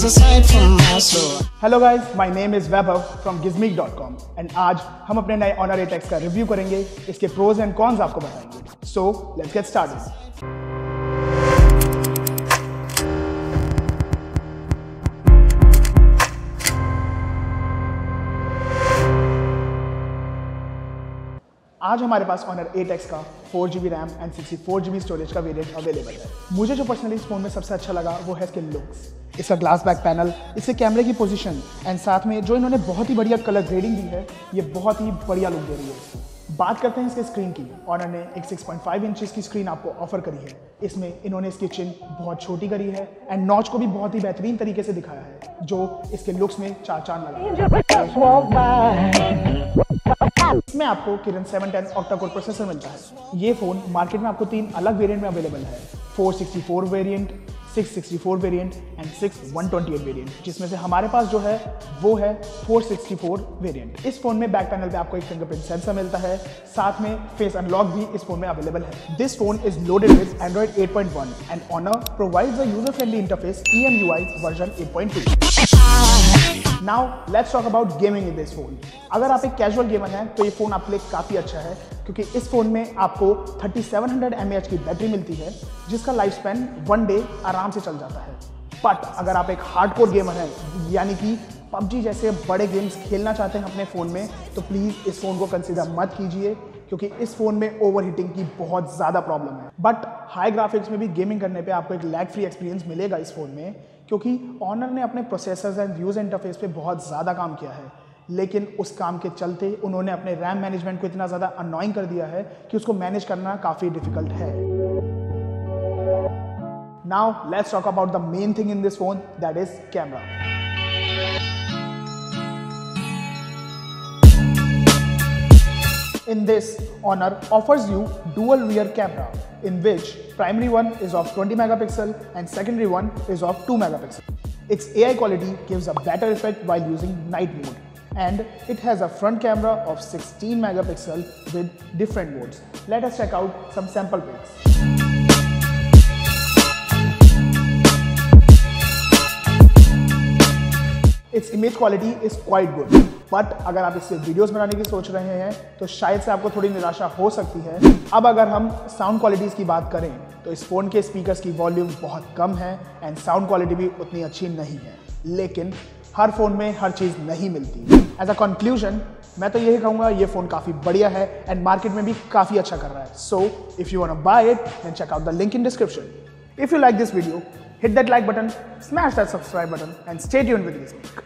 aside from my soul. Hello guys, my name is Vaibhav from gizmeek.com and आज हम अपने नए Honor 8X का रिव्यू करेंगे, इसके प्रोज एंड कॉन्स आपको बताएंगे। So let's get started. आज हमारे पास Honor 8X का 4GB RAM and 64GB storage का वेरिएंट अवेलेबल है। मुझे जो पर्सनली इस फोन में सबसे अच्छा लगा वो है इसके लुक्स, इसका ग्लास बैक पैनल, इससे कैमरे की पोजीशन एंड साथ में जो इन्होंने बहुत ही बढ़िया कलर ग्रेडिंग दी है, ये बहुत ही बढ़िया लुक दे रही है इसको। बात करते हैं इसके स्क्रीन की। Honor ने एक 6.5 इंचेस की स्क्रीन आपको ऑफर करी है। इसमें इन्होंने इसकी चिन बहुत छोटी करी है एंड नॉच को भी बहुत ही बेहतरीन तरीके से दिखाया है, जो इसके लुक्स में चार चांद लगा। इसमें आपको Kirin 710 ऑक्टा-कोर प्रोसेसर मिलता है। ये फोन मार्केट में आपको 3 अलग वेरिएंट में अवेलेबल है, 464 वेरिएंट, 664 वेरिएंट एंड 6128 वेरिएंट, जिसमें से हमारे पास जो है वो है 464 वेरिएंट। इस फोन में बैक पैनल पे आपको एक फिंगरप्रिंट सेंसर मिलता है, साथ में फेस अनलॉक भी इस फोन में अवेलेबल है। This phone is loaded with Android 8.1 and Honor provides a user-friendly interface EMUI version 8.2। Now let's talk about gaming in this phone। अगर आप एक कैजुअल गेमर हैं तो ये फ़ोन आपके लिए काफ़ी अच्छा है, क्योंकि इस फ़ोन में आपको 3700 mAh की बैटरी मिलती है, जिसका लाइफ स्पैन 1 डे आराम से चल जाता है। बट अगर आप एक हार्डकोर गेमर हैं, यानी कि PUBG जैसे बड़े गेम्स खेलना चाहते हैं अपने फ़ोन में, तो प्लीज़ इस फ़ोन को कंसिडर मत कीजिए, क्योंकि इस फ़ोन में ओवर हीटिंग की बहुत ज़्यादा प्रॉब्लम है। बट हाई ग्राफिक्स में भी गेमिंग करने पे आपको एक लैग फ्री एक्सपीरियंस मिलेगा इस फ़ोन में, क्योंकि Honor ने अपने प्रोसेसर्स एंड यूज़र इंटरफेस पे बहुत ज़्यादा काम किया है, लेकिन उस काम के चलते उन्होंने अपने रैम मैनेजमेंट को इतना ज़्यादा अननोइंग कर दिया है कि उसको मैनेज करना काफ़ी डिफिकल्ट है। Now let's talk about the main thing in this phone, that is camera. In this, Honor offers you dual rear camera, in which primary one is of 20 megapixel and secondary one is of 2 megapixel. Its AI quality gives a better effect while using night mode, and it has a front camera of 16 megapixel with different modes. Let us check out some sample pics. Its image quality is quite good, but अगर आप इससे videos बनाने की सोच रहे हैं तो शायद से आपको थोड़ी निराशा हो सकती है। अब अगर हम साउंड क्वालिटीज़ की बात करें तो इस फ़ोन के स्पीकर्स की वॉल्यूम बहुत कम है एंड साउंड क्वालिटी भी उतनी अच्छी नहीं है, लेकिन हर फ़ोन में हर चीज़ नहीं मिलती। एज अ कंक्लूजन मैं तो यही कहूँगा, ये फ़ोन काफ़ी बढ़िया है एंड मार्केट में भी काफ़ी अच्छा कर रहा है। So if you want to buy it then check out the link in description. If you like this video, hit that like button, smash that subscribe button and stay tuned with Gizmeek।